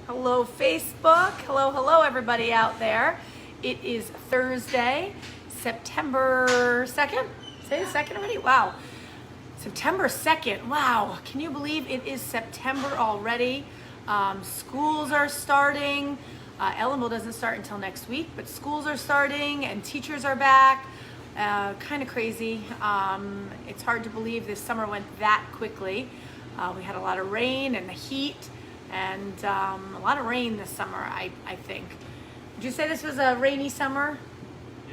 Hello, Facebook. Hello, everybody out there. It is Thursday, September 2nd. Say the 2nd already? Wow. September 2nd. Wow. Can you believe it is September already? Schools are starting. Ellenville doesn't start until next week, but schools are starting and teachers are back. Kind of crazy. It's hard to believe this summer went that quickly. We had a lot of rain and the heat. And a lot of rain this summer, I think. Would you say this was a rainy summer?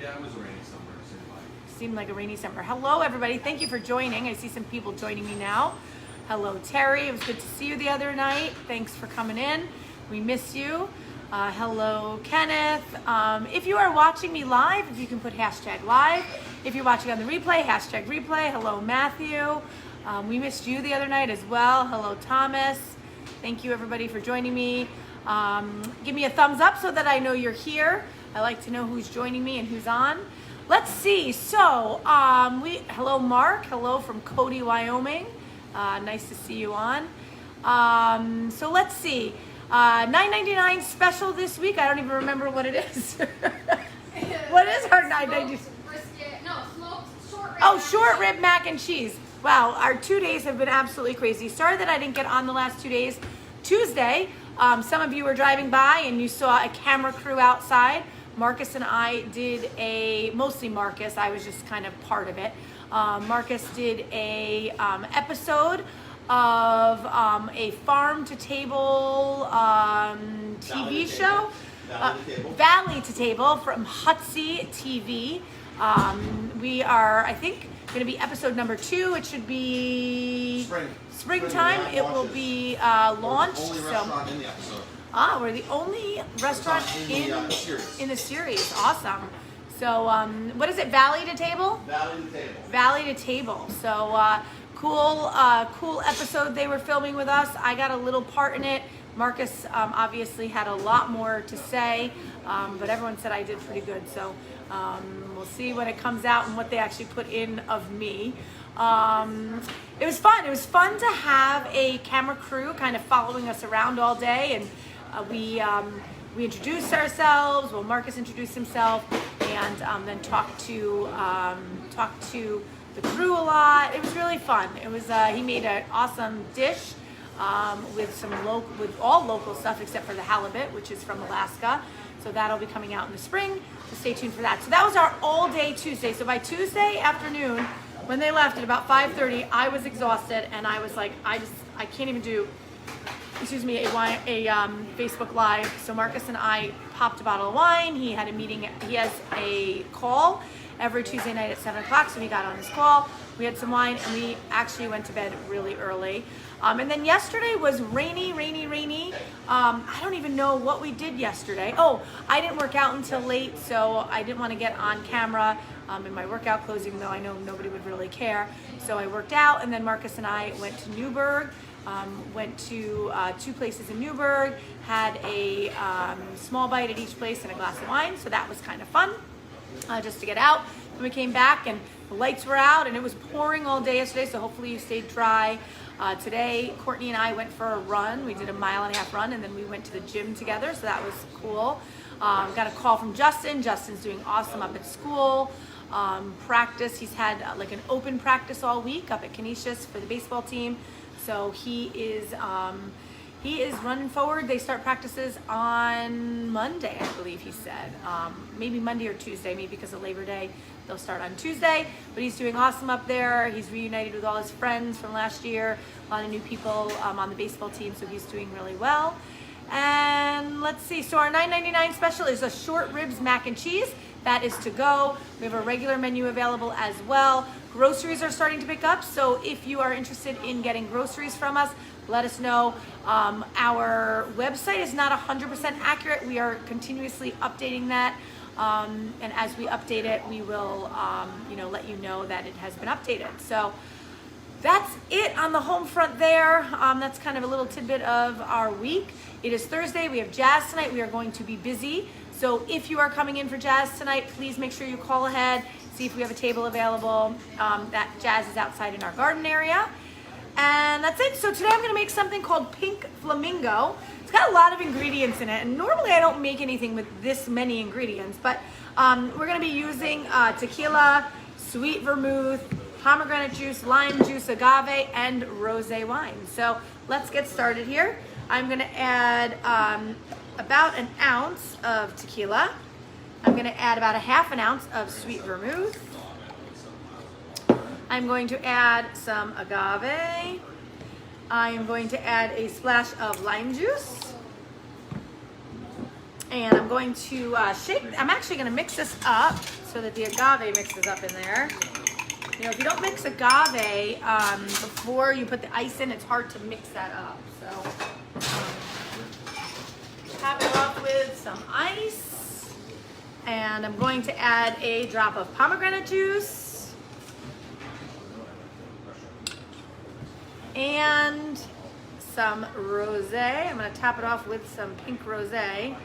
Yeah, it was a rainy summer, it seemed like. Seemed like a rainy summer. Hello, everybody. Thank you for joining. I see some people joining me now. Hello, Terry. It was good to see you the other night. Thanks for coming in. We miss you. Hello, Kenneth. If you are watching me live, if you can put hashtag live. If you're watching on the replay, hashtag replay. Hello, Matthew. We missed you the other night as well. Hello, Thomas. Thank you, everybody, for joining me. Give me a thumbs up so that I know you're here. I like to know who's joining me and who's on. Let's see. So, hello, Mark. Hello from Cody, Wyoming. Nice to see you on. So let's see. $9.99 special this week. I don't even remember what it is. What is our $9.99? Short rib mac and cheese. Wow, our 2 days have been absolutely crazy. Sorry that I didn't get on the last 2 days. Tuesday, some of you were driving by and you saw a camera crew outside. Marcus and I did mostly Marcus, I was just kind of part of it. Marcus did a episode of a farm to table TV show. Valley to Table from Hutsy TV. We are, I think, going to be episode number 2. It should be springtime. It will be launched. We're the only restaurant in the episode. We're the only restaurant in the series. Awesome. So, what is it? Valley to Table? Valley to Table. Valley to Table. So, cool episode they were filming with us. I got a little part in it. Marcus obviously had a lot more to say, but everyone said I did pretty good. So we'll see when it comes out and what they actually put in of me. It was fun. It was fun to have a camera crew kind of following us around all day, and we introduced ourselves. Well, Marcus introduced himself, and then talked to the crew a lot. It was really fun. It was he made an awesome dish. With all local stuff except for the halibut, which is from Alaska. So that'll be coming out in the spring. So stay tuned for that. So that was our all-day Tuesday. So by Tuesday afternoon, when they left at about 5:30, I was exhausted and I was like, I can't even do, a Facebook Live. So Marcus and I popped a bottle of wine. He had a meeting. He has a call every Tuesday night at 7 o'clock. So we got on this call. We had some wine and we actually went to bed really early. And then yesterday was rainy. I don't even know what we did yesterday. Oh, I didn't work out until late, so I didn't want to get on camera in my workout clothes, even though I know nobody would really care. So I worked out, and then Marcus and I went to Newburgh, went to 2 places in Newburgh, had a small bite at each place and a glass of wine, so that was kind of fun, just to get out. Then we came back, and the lights were out, and it was pouring all day yesterday, so hopefully you stayed dry. Today, Courtney and I went for a run. We did a 1.5 mile run, and then we went to the gym together, so that was cool. Got a call from Justin. Justin's doing awesome up at school. Practice, he's had like an open practice all week up at Canisius for the baseball team. So he is running forward. They start practices on Monday, I believe he said. Maybe Monday or Tuesday, maybe because of Labor Day. They'll start on Tuesday, but he's doing awesome up there. He's reunited with all his friends from last year, a lot of new people on the baseball team, so he's doing really well. And let's see, so our $9.99 special is a short ribs mac and cheese. That is to go. We have a regular menu available as well. Groceries are starting to pick up, so if you are interested in getting groceries from us, let us know. Our website is not 100% accurate. We are continuously updating that. And as we update it, we will, let you know that it has been updated. So that's it on the home front there. That's kind of a little tidbit of our week. It is Thursday. We have jazz tonight. We are going to be busy. So if you are coming in for jazz tonight, please make sure you call ahead, see if we have a table available. That jazz is outside in our garden area. And that's it. So today I'm gonna make something called pink flamingo. It's got a lot of ingredients in it, and normally I don't make anything with this many ingredients, but we're gonna be using tequila, sweet vermouth, pomegranate juice, lime juice, agave, and rosé wine. So let's get started here. I'm gonna add about an ounce of tequila. I'm gonna add about a half an ounce of sweet vermouth. I'm going to add some agave. I am going to add a splash of lime juice. And I'm going to shake. I'm actually going to mix this up so that the agave mixes up in there. You know, if you don't mix agave before you put the ice in, it's hard to mix that up. So top it off with some ice. And I'm going to add a drop of pomegranate juice. And some rosé. I'm going to top it off with some pink rosé. I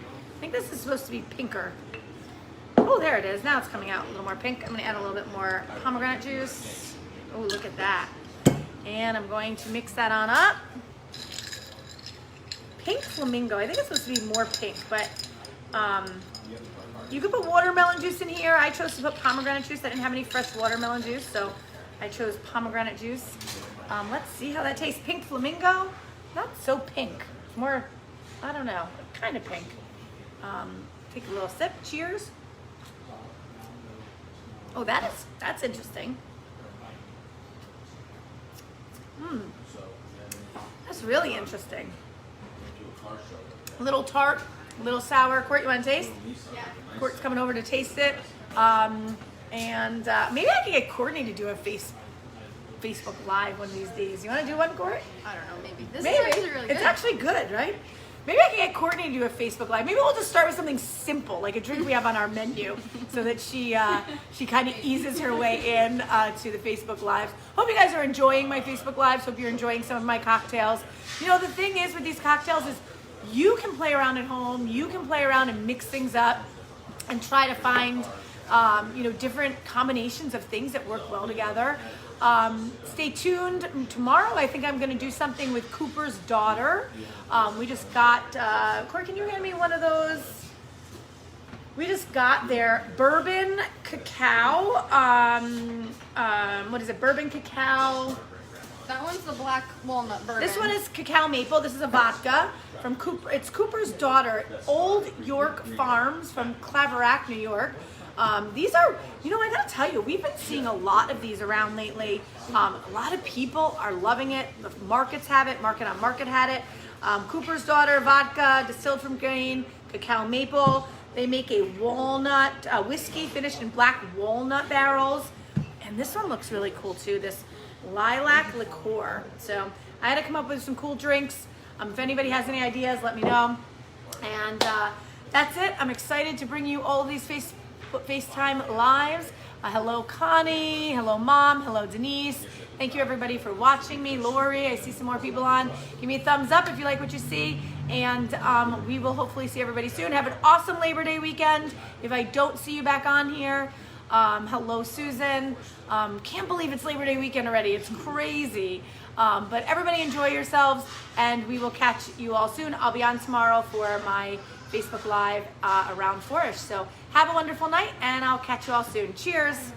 think this is supposed to be pinker. Oh, there it is. Now it's coming out a little more pink. I'm going to add a little bit more pomegranate juice. Oh, look at that. And I'm going to mix that on up. Pink flamingo. I think it's supposed to be more pink, but you could put watermelon juice in here. I chose to put pomegranate juice. I didn't have any fresh watermelon juice, so I chose pomegranate juice. Let's see how that tastes. Pink flamingo, not so pink. It's more, I don't know, kind of pink. Take a little sip. Cheers. Oh, that's interesting. That's really interesting. A little tart, a little sour. Court, you want to taste? Yeah. Court's coming over to taste it. And maybe I can get Courtney to do a Facebook Live one of these days. You want to do one, Court? I don't know, maybe. This Maybe. is actually really good. It's actually good, right? Maybe I can get Courtney to do a Facebook Live. Maybe we'll just start with something simple, like a drink we have on our menu, so that she kind of eases her way in to the Facebook Lives. Hope you guys are enjoying my Facebook Lives. Hope you're enjoying some of my cocktails. You know, the thing is with these cocktails is you can play around at home. You can play around and mix things up and try to find different combinations of things that work well together. Stay tuned. Tomorrow I think I'm going to do something with Cooper's daughter. We just got, Corey, can you hand me one of those? We just got their bourbon cacao. What is it? Bourbon cacao. That one's the black walnut bourbon. This one is cacao maple. This is a vodka from Cooper. It's Cooper's daughter, Old York Farms from Claverack, New York. These are, I gotta tell you, we've been seeing a lot of these around lately. A lot of people are loving it. The markets have it. Market on Market had it. Cooper's daughter vodka, distilled from grain, cacao maple. They make a walnut whiskey finished in black walnut barrels. And this one looks really cool too, this lilac liqueur. So I had to come up with some cool drinks. If anybody has any ideas, let me know. And that's it. I'm excited to bring you all of these FaceTime lives. Hello Connie, hello Mom, hello Denise. Thank you everybody for watching me. Lori, I see some more people on. Give me a thumbs up if you like what you see. And we will hopefully see everybody soon. Have an awesome Labor Day weekend. If I don't see you back on here, hello Susan. Can't believe it's Labor Day weekend already. It's crazy. But everybody enjoy yourselves, and we will catch you all soon. I'll be on tomorrow for my Facebook Live around 4ish. So have a wonderful night, and I'll catch you all soon. Cheers.